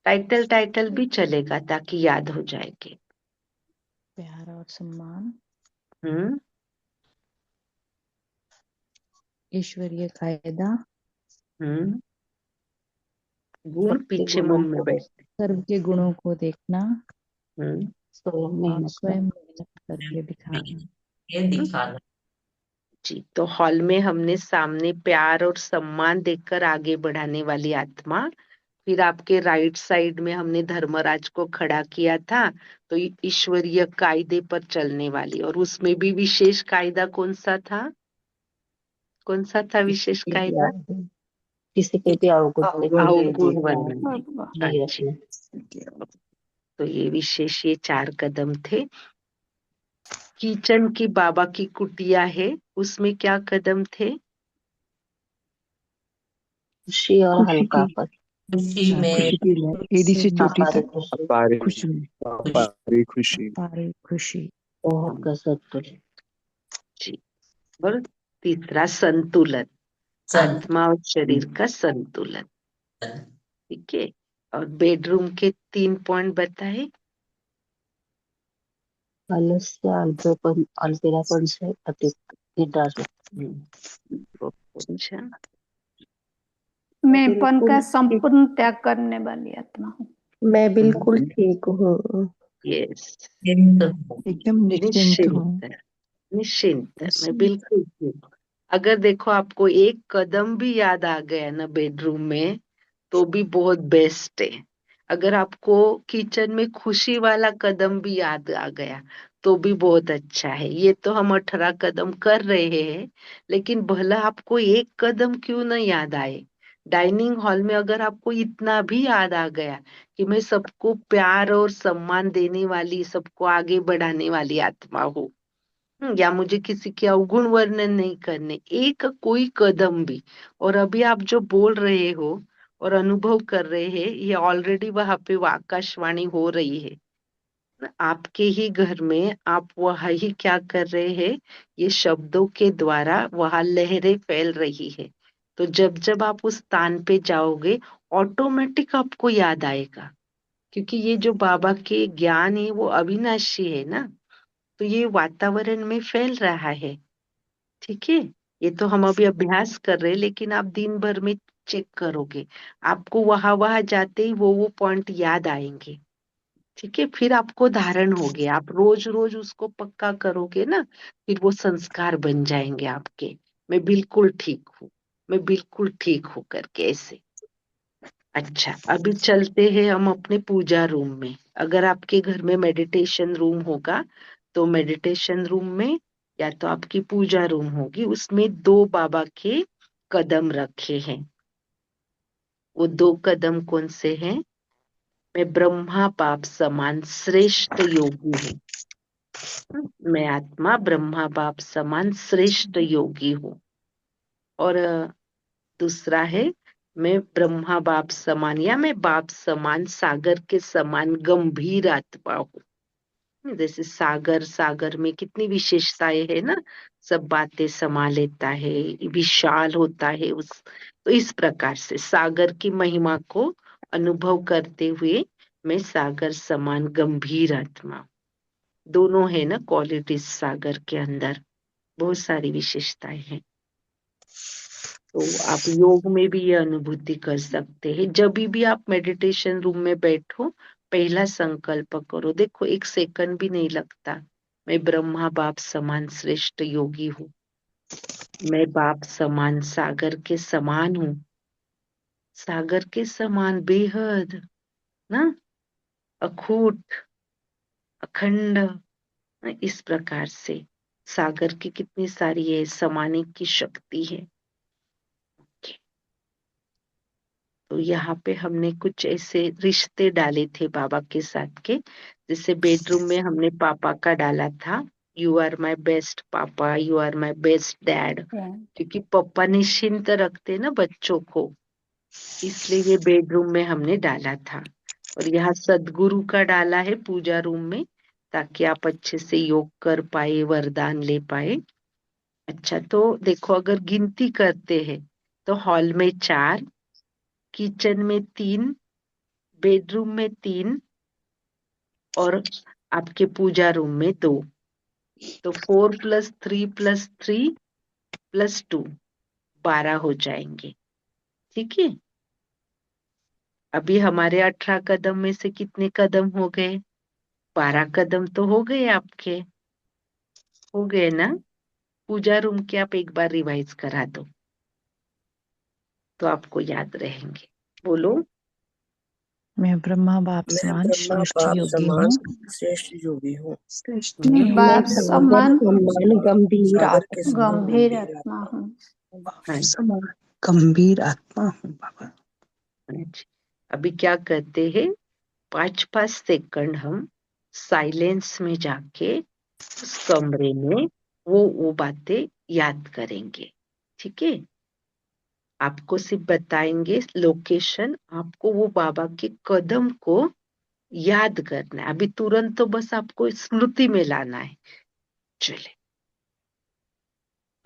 टाइटल टाइटल भी चलेगा, ताकि याद हो जाएगी। प्यार और सम्मान, हम्म, ईश्वरीय कायदा, हम्म। गुण सबके पीछे गुणों मुंह में को बैठते। सर्व के गुणों को देखना हम्म, स्वयं और मेहनत स्वयं करना। मेहनत करके दिखाना। के दिखाना। जी, तो हॉल में हमने सामने प्यार और सम्मान देकर आगे बढ़ाने वाली आत्मा, फिर आपके राइट साइड में हमने धर्मराज को खड़ा किया था, तो ईश्वरीय कायदे पर चलने वाली, और उसमें भी विशेष कायदा कौन सा था? कौन सा था किसी विशेष के भी कायदा? किसी के भी अवगुण से अवगुण नहीं वर्णन नहीं अच्छी। रखना। तो ये विशेष ये 4 कदम थे। किचन की बाबा की कुटिया है, उसमें क्या कदम थे? खुशी और खुशी हल्का की पर खुशी में खुशी की एडी से चोटी अपार तक खुशी, अपारी खुशी में। अपारी खुशी। अपार खुशी। बहुत का संतुलन, जी। और तीसरा संतुलन, आत्मा और शरीर का संतुलन। ठीक है। और बेडरूम के 3 पॉइंट बताए। आलस्य, अल्पेरापन से अतीत निराश। अच्छा, मैंपन का बिल्कुल संपूर्ण त्याग करने वाली आत्मा हूँ। मैं बिल्कुल ठीक हूँ। यस, एकदम निश्चिंत हूँ। निश्चिंत, निश्चिंत, मैं बिल्कुल ठीक हूँ। अगर देखो आपको एक कदम भी याद आ गया ना बेडरूम में, तो भी बहुत बेस्ट है। अगर आपको किचन में खुशी वाला कदम भी याद आ गया, तो भी बहुत अच्छा है। ये तो हम 18 कदम कर रहे हैं, लेकिन भला आपको एक कदम क्यों ना याद आए। डाइनिंग हॉल में अगर आपको इतना भी याद आ गया कि मैं सबको प्यार और सम्मान देने वाली, सबको आगे बढ़ाने वाली आत्मा हूँ, या मुझे किसी के अवगुण वर्णन नहीं करने, एक कोई कदम भी। और अभी आप जो बोल रहे हो और अनुभव कर रहे हैं, ये ऑलरेडी वहां पे वो आकाशवाणी हो रही है आपके ही घर में। आप वहां ही क्या कर रहे हैं, ये शब्दों के द्वारा वहां लहरें फैल रही है। तो जब जब आप उस स्थान पे जाओगे, ऑटोमेटिक आपको याद आएगा, क्योंकि ये जो बाबा के ज्ञान है वो अविनाशी है ना, तो ये वातावरण में फैल रहा है। ठीक है। ये तो हम अभी अभ्यास कर रहे हैं, लेकिन आप दिन भर में चेक करोगे, आपको वहां वहां जाते ही वो पॉइंट याद आएंगे। ठीक है। फिर आपको धारण हो गया, आप रोज रोज उसको पक्का करोगे ना, फिर वो संस्कार बन जाएंगे आपके। मैं बिल्कुल ठीक हूँ, मैं बिल्कुल ठीक हूँ करके ऐसे। अच्छा, अभी चलते हैं हम अपने पूजा रूम में। अगर आपके घर में मेडिटेशन रूम होगा, तो मेडिटेशन रूम में या तो आपकी पूजा रूम होगी, उसमें 2 बाबा के कदम रखे हैं। वो 2 कदम कौन से हैं? मैं ब्रह्मा बाप समान श्रेष्ठ योगी हूँ। मैं आत्मा ब्रह्मा बाप समान श्रेष्ठ योगी हूँ। और दूसरा है, मैं ब्रह्मा बाप समान, या मैं बाप समान सागर के समान गंभीर आत्मा हूँ। जैसे सागर, सागर में कितनी विशेषताएं है ना, सब बातें समा लेता है, विशाल होता है उस। तो इस प्रकार से सागर की महिमा को अनुभव करते हुए मैं सागर समान गंभीर आत्मा हूँ। दोनों है ना क्वालिटीज सागर के अंदर, बहुत सारी विशेषताएं हैं। तो आप योग में भी ये अनुभूति कर सकते हैं। जब भी आप मेडिटेशन रूम में बैठो, पहला संकल्प करो, देखो 1 सेकंड भी नहीं लगता। मैं ब्रह्मा बाप समान श्रेष्ठ योगी हूँ। मैं बाप समान सागर के समान हूँ। सागर के समान बेहद ना, अखूट, अखंड, इस प्रकार से सागर की कितनी सारी है, समाने की शक्ति है। तो यहाँ पे हमने कुछ ऐसे रिश्ते डाले थे बाबा के साथ के, जैसे बेडरूम में हमने पापा का डाला था, यू आर माई बेस्ट पापा, you are my best dad, क्योंकि पापा निश्चिंत रखते ना बच्चों को, इसलिए ये बेडरूम में हमने डाला था। और यहाँ सदगुरु का डाला है पूजा रूम में, ताकि आप अच्छे से योग कर पाए, वरदान ले पाए। अच्छा, तो देखो अगर गिनती करते हैं, तो हॉल में 4, किचन में 3, बेडरूम में 3, और आपके पूजा रूम में 2। तो 4 + 3 + 3 + 2 12 हो जाएंगे। ठीक है। अभी हमारे 18 कदम में से कितने कदम हो गए? 12 कदम तो हो गए आपके। हो गए ना? पूजा रूम के आप एक बार रिवाइज करा दो तो आपको याद रहेंगे। बोलो। मैं ब्रह्मा बाप मैं समान ब्रह्मा श्रेष्ठ बाप योगी समान हूँ। श्रेष्ठ योगी हूँ। मैं मैं बाप सागर समान समान गंभीर सागर के आत्मा समान गंभीर गंभीर आत्मा आत्मा हूँ। हाँ समान गंभीर आत्मा हूँ बाबा। जी। अभी क्या करते हैं, 5-5 सेकंड हम साइलेंस में जाके उस कमरे में वो बातें याद करेंगे। ठीक है? आपको सिर्फ बताएंगे लोकेशन, आपको वो बाबा के कदम को याद करना है। अभी तुरंत तो बस आपको स्मृति में लाना है। चले,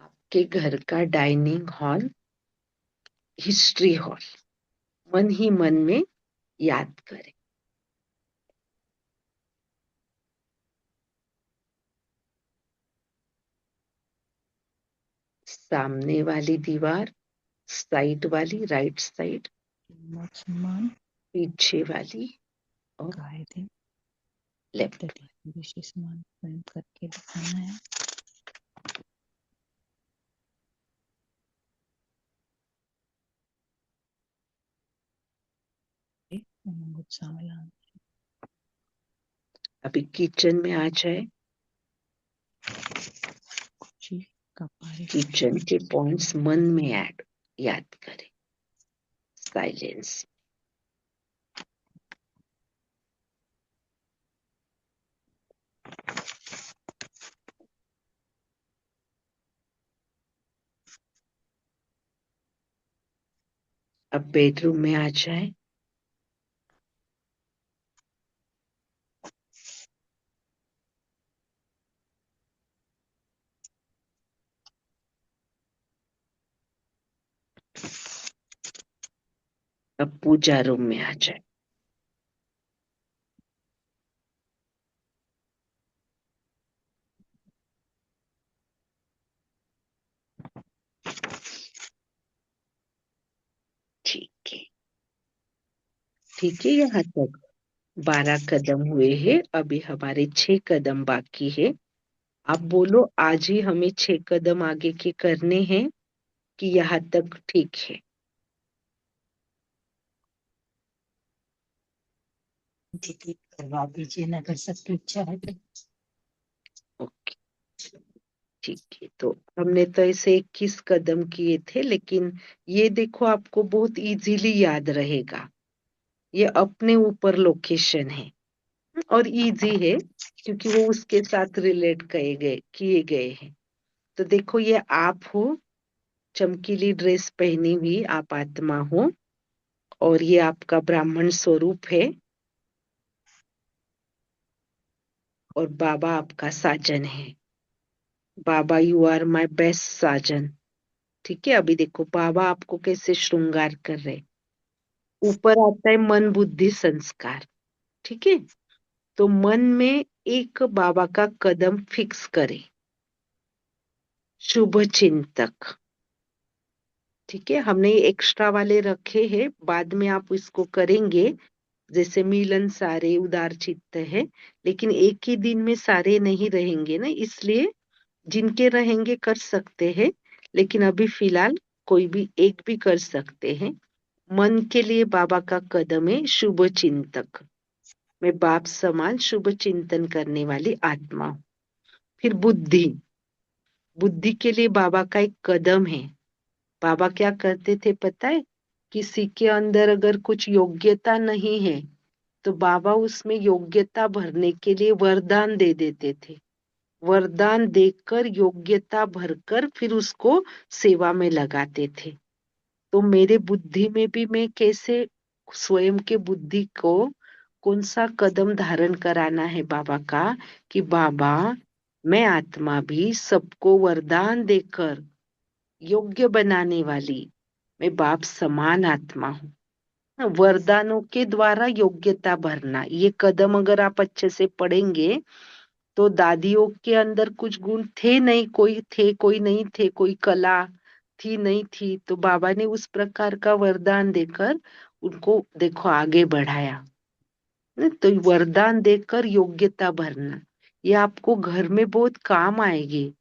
आपके घर का डाइनिंग हॉल, हिस्ट्री हॉल मन ही मन में याद करें। सामने वाली दीवार, साइड वाली, राइट साइड, बाप समान पीछे वाली और कायदे लेफ्ट। तथा ऋषि समान स्वयं करके दिखाना है। उमंग उत्साह में लाना। अभी किचन में आ जाए। खुशी का पारी किचन के पॉइंट्स मन में याद करें। साइलेंस। अब बेडरूम में आ जाए। अब पूजा रूम में आ जाए। ठीक है, ठीक है। यहाँ तक 12 कदम हुए हैं। अभी हमारे 6 कदम बाकी है। आप बोलो, आज ही हमें 6 कदम आगे के करने हैं कि यहाँ तक ठीक है? दीदी करवा दीजिए ना, अगर सबकी इच्छा है तो। ओके, ठीक है। तो हमने तो ऐसे 21 कदम किए थे, लेकिन ये देखो आपको बहुत इजीली याद रहेगा। ये अपने ऊपर लोकेशन है और इजी है क्योंकि वो उसके साथ रिलेट किए गए हैं। तो देखो, ये आप हो, चमकीली ड्रेस पहनी हुई आप आत्मा हो, और ये आपका ब्राह्मण स्वरूप है, और बाबा आपका साजन है। बाबा, यू आर माय बेस्ट साजन। ठीक है? अभी देखो बाबा आपको कैसे श्रृंगार कर रहे। ऊपर आता है मन बुद्धि संस्कार। ठीक है? तो मन में एक बाबा का कदम फिक्स करें, शुभ चिंतक। ठीक है? हमने एक्स्ट्रा वाले रखे हैं, बाद में आप इसको करेंगे। जैसे मिलन सारे उदार चित्त है, लेकिन एक ही दिन में सारे नहीं रहेंगे ना, इसलिए जिनके रहेंगे कर सकते हैं, लेकिन अभी फिलहाल कोई भी एक भी कर सकते हैं। मन के लिए बाबा का कदम है शुभ चिंतक। मैं बाप समान शुभ चिंतन करने वाली आत्मा हूँ। फिर बुद्धि, बुद्धि के लिए बाबा का एक कदम है। बाबा क्या करते थे पता है? किसी के अंदर अगर कुछ योग्यता नहीं है तो बाबा उसमें योग्यता भरने के लिए वरदान दे देते थे। वरदान देकर योग्यता भरकर फिर उसको सेवा में लगाते थे। तो मेरे बुद्धि में भी मैं कैसे स्वयं के बुद्धि को कौन सा कदम धारण कराना है बाबा का, कि बाबा मैं आत्मा भी सबको वरदान देकर योग्य बनाने वाली, मैं बाप समान आत्मा हूँ। वरदानों के द्वारा योग्यता भरना, ये कदम अगर आप अच्छे से पढ़ेंगे तो दादियों के अंदर कुछ गुण थे नहीं, कोई थे कोई नहीं थे, कोई कला थी नहीं थी, तो बाबा ने उस प्रकार का वरदान देकर उनको देखो आगे बढ़ाया। तो वरदान देकर योग्यता भरना, ये आपको घर में बहुत काम आएगी।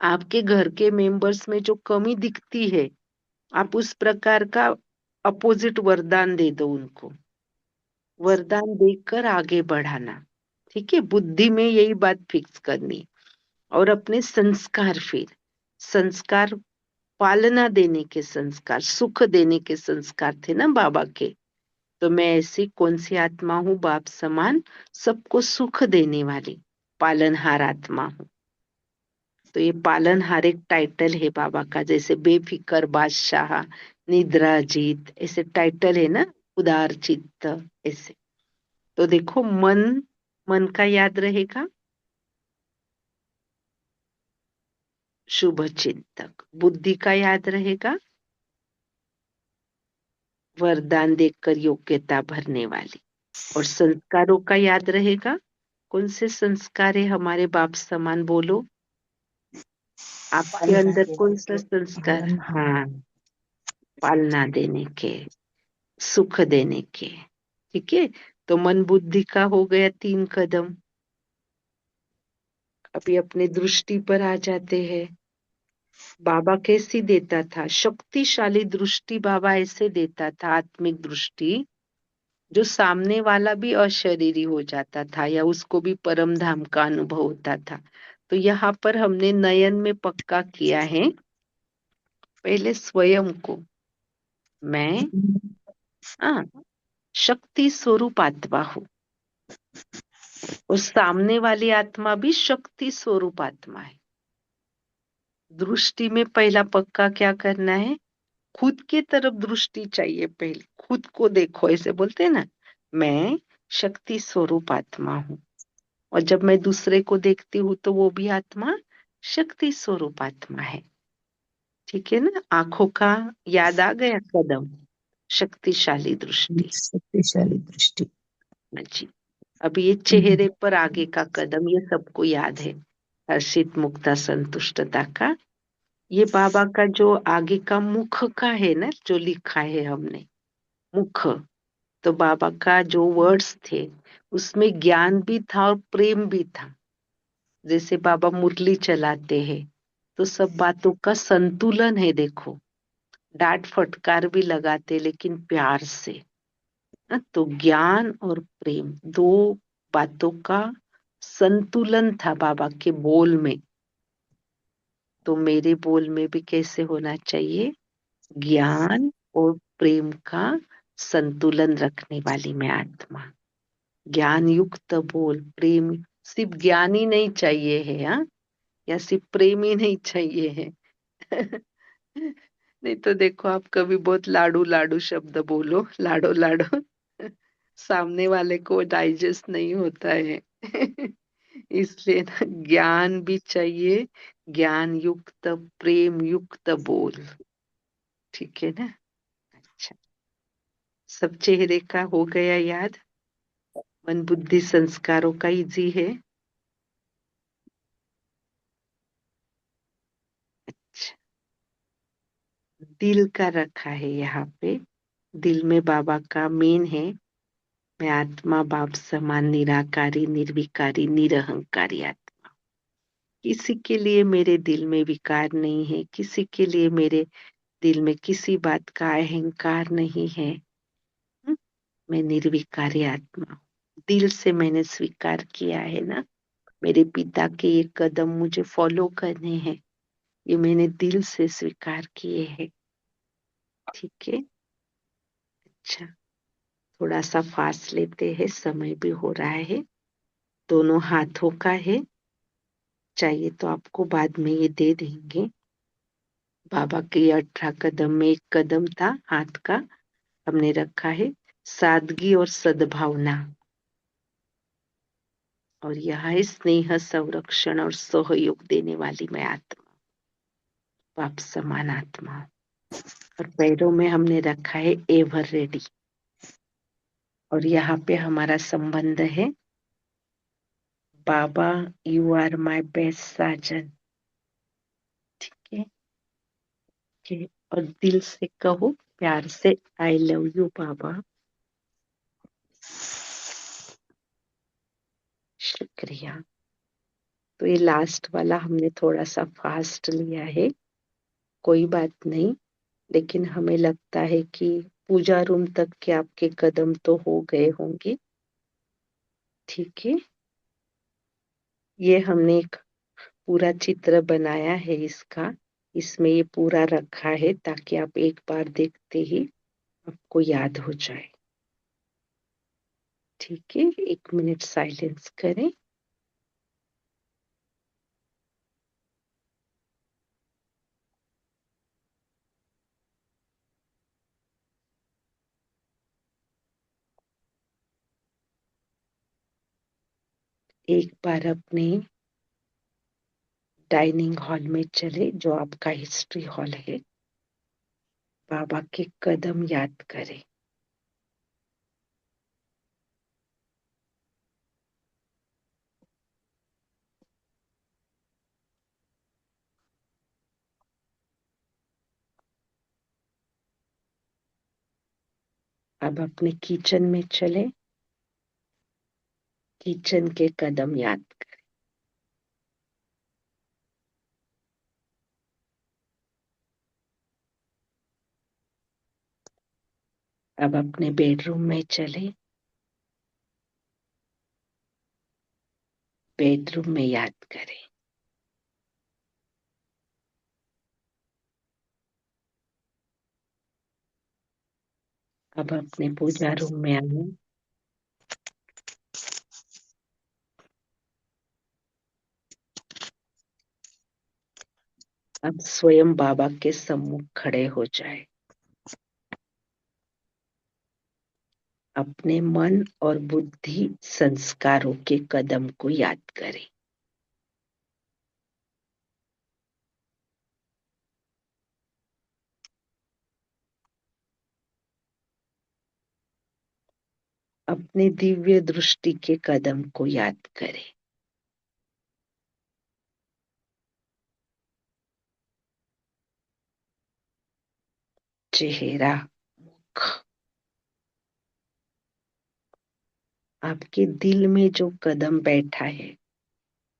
आपके घर के मेंबर्स में जो कमी दिखती है, आप उस प्रकार का अपोजिट वरदान दे दो उनको। वरदान देकर आगे बढ़ाना, ठीक है। बुद्धि में यही बात फिक्स करनी और अपने संस्कार, फिर संस्कार पालना देने के संस्कार, सुख देने के संस्कार थे ना बाबा के। तो मैं ऐसी कौन सी आत्मा हूँ बाप समान, सबको सुख देने वाली पालनहार आत्मा हूँ। तो ये पालनहार एक टाइटल है बाबा का, जैसे बेफिकर बादशाह, निद्रा जीत, ऐसे टाइटल है ना, उदार चित्त, ऐसे। तो देखो, मन, मन का याद रहेगा शुभ चिंतक, बुद्धि का याद रहेगा वरदान देकर योग्यता भरने वाली, और संस्कारों का याद रहेगा कौन से संस्कार है हमारे बाप समान, बोलो आपके अंदर कौन सा संस्कार? हाँ, पालना देने के, सुख देने के, ठीक है। तो मन बुद्धि का हो गया 3 कदम। अभी अपने दृष्टि पर आ जाते हैं। बाबा कैसी देता था? शक्तिशाली दृष्टि बाबा ऐसे देता था, आत्मिक दृष्टि, जो सामने वाला भी अशरीरी हो जाता था या उसको भी परम धाम का अनुभव होता था। तो यहाँ पर हमने नयन में पक्का किया है, पहले स्वयं को, मैं शक्ति स्वरूप आत्मा हूँ, और सामने वाली आत्मा भी शक्ति स्वरूप आत्मा है। दृष्टि में पहला पक्का क्या करना है? खुद की तरफ दृष्टि चाहिए, पहले खुद को देखो, ऐसे बोलते हैं ना, मैं शक्ति स्वरूप आत्मा हूँ, और जब मैं दूसरे को देखती हूँ तो वो भी आत्मा शक्ति स्वरूप आत्मा है, ठीक है ना। आंखों का याद आ गया कदम, शक्तिशाली दृष्टि, शक्तिशाली दृष्टि। जी। अब ये चेहरे पर आगे का कदम, ये सबको याद है, हर्षित मुक्ता संतुष्टता का। ये बाबा का जो आगे का मुख का है ना, जो लिखा है हमने मुख, तो बाबा का जो वर्ड्स थे उसमें ज्ञान भी था और प्रेम भी था। जैसे बाबा मुरली चलाते हैं तो सब बातों का संतुलन है, देखो, डांट फटकार भी लगाते लेकिन प्यार से। तो ज्ञान और प्रेम, 2 बातों का संतुलन था बाबा के बोल में। तो मेरे बोल में भी कैसे होना चाहिए? ज्ञान और प्रेम का संतुलन रखने वाली मैं आत्मा। ज्ञान युक्त बोल, प्रेम, सिर्फ ज्ञान ही नहीं चाहिए है, हाँ, या सिर्फ प्रेम ही नहीं चाहिए है। नहीं तो देखो, आप कभी बहुत लाडू लाडू शब्द बोलो, लाडो लाडो, सामने वाले को डाइजेस्ट नहीं होता है। इसलिए ना, ज्ञान भी चाहिए, ज्ञान युक्त प्रेम युक्त बोल, ठीक है ना। अच्छा, सब चेहरे का हो गया याद। मन बुद्धि संस्कारों का इजी है। अच्छा, दिल का रखा है यहाँ पे। दिल में बाबा का मेन है, मैं आत्मा बाप समान निराकारी निर्विकारी निरहंकारी आत्मा। किसी के लिए मेरे दिल में विकार नहीं है, किसी के लिए मेरे दिल में किसी बात का अहंकार नहीं है। मैं निर्विकारी आत्मा हूँ। दिल से मैंने स्वीकार किया है ना, मेरे पिता के ये कदम मुझे फॉलो करने हैं, ये मैंने दिल से स्वीकार किए हैं, ठीक है। अच्छा, थोड़ा सा फास्ट लेते हैं, समय भी हो रहा है। दोनों हाथों का है, चाहिए तो आपको बाद में ये दे देंगे। बाबा के 18 कदम में एक कदम था हाथ का, हमने रखा है सादगी और सद्भावना, और यह है स्नेह, संरक्षण और सहयोग देने वाली मैं आत्मा, बाप समान आत्मा। और पैरों में हमने रखा है एवर रेडी, और यहाँ पे हमारा संबंध है बाबा, यू आर माय बेस्ट साजन, ठीक है। और दिल से कहो प्यार से, आई लव यू बाबा। शुक्रिया। तो ये लास्ट वाला हमने थोड़ा सा फास्ट लिया है, कोई बात नहीं, लेकिन हमें लगता है कि पूजा रूम तक के आपके कदम तो हो गए होंगे। ठीक है, ये हमने एक पूरा चित्र बनाया है इसका, इसमें ये पूरा रखा है ताकि आप एक बार देखते ही आपको याद हो जाए। ठीक है, 1 मिनट साइलेंस करें। एक बार अपने डाइनिंग हॉल में चले, जो आपका हिस्ट्री हॉल है, बाबा के कदम याद करें। अब अपने किचन में चले, किचन के कदम याद करें। अब अपने बेडरूम में चले, बेडरूम में याद करें। अब अपने पूजा रूम में आए, अब स्वयं बाबा के सम्मुख खड़े हो जाए। अपने मन और बुद्धि संस्कारों के कदम को याद करें। अपने दिव्य दृष्टि के कदम को याद करें। चेहरा, मुख, आपके दिल में जो कदम बैठा है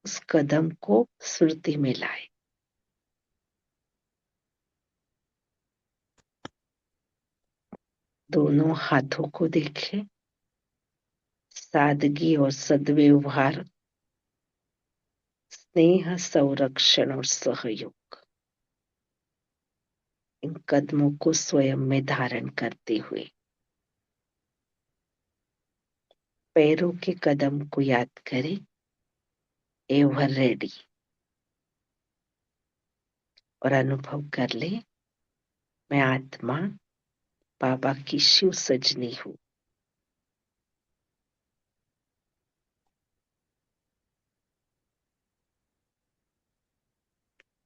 उस कदम को स्मृति में लाए। दोनों हाथों को देखें, सादगी और सद्व्यवहार, स्नेह, संरक्षण और सहयोग, इन कदमों को स्वयं में धारण करते हुए पैरों के कदम को याद करें। एवर रेडी, और अनुभव कर ले, मैं आत्मा बाबा की शिव सजनी हूँ।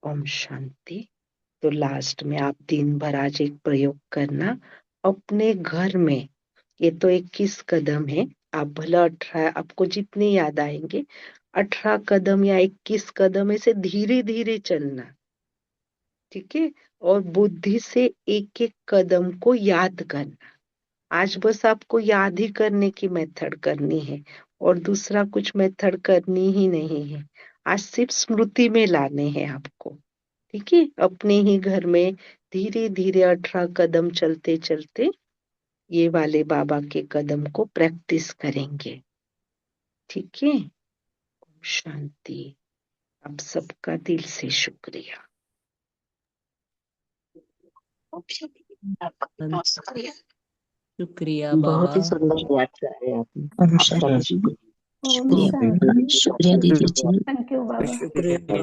ओम शांति। तो लास्ट में आप दिन भर आज एक प्रयोग करना अपने घर में। ये तो 21 कदम है, आप भला 18, आपको जितने याद आएंगे 18 कदम या 21 कदम ऐसे धीरे धीरे चलना। ठीक है, और बुद्धि से एक एक कदम को याद करना। आज बस आपको याद ही करने की मेथड करनी है और दूसरा कुछ मेथड करनी ही नहीं है। आज सिर्फ स्मृति में लाने हैं आपको। ठीक है, अपने ही घर में धीरे धीरे 18 कदम चलते चलते ये वाले बाबा के कदम को प्रैक्टिस करेंगे। ठीक है, शांति। आप सबका दिल से शुक्रिया। शुक्रिया बहुत ही बाबा। सुंदर यात्रा है आपने। ओम आपका शांति। भी ओम शुक्रिया शांति। बाबा, शुक्रिया दीदी जी। थैंक यू बाबा। शुक्रिया।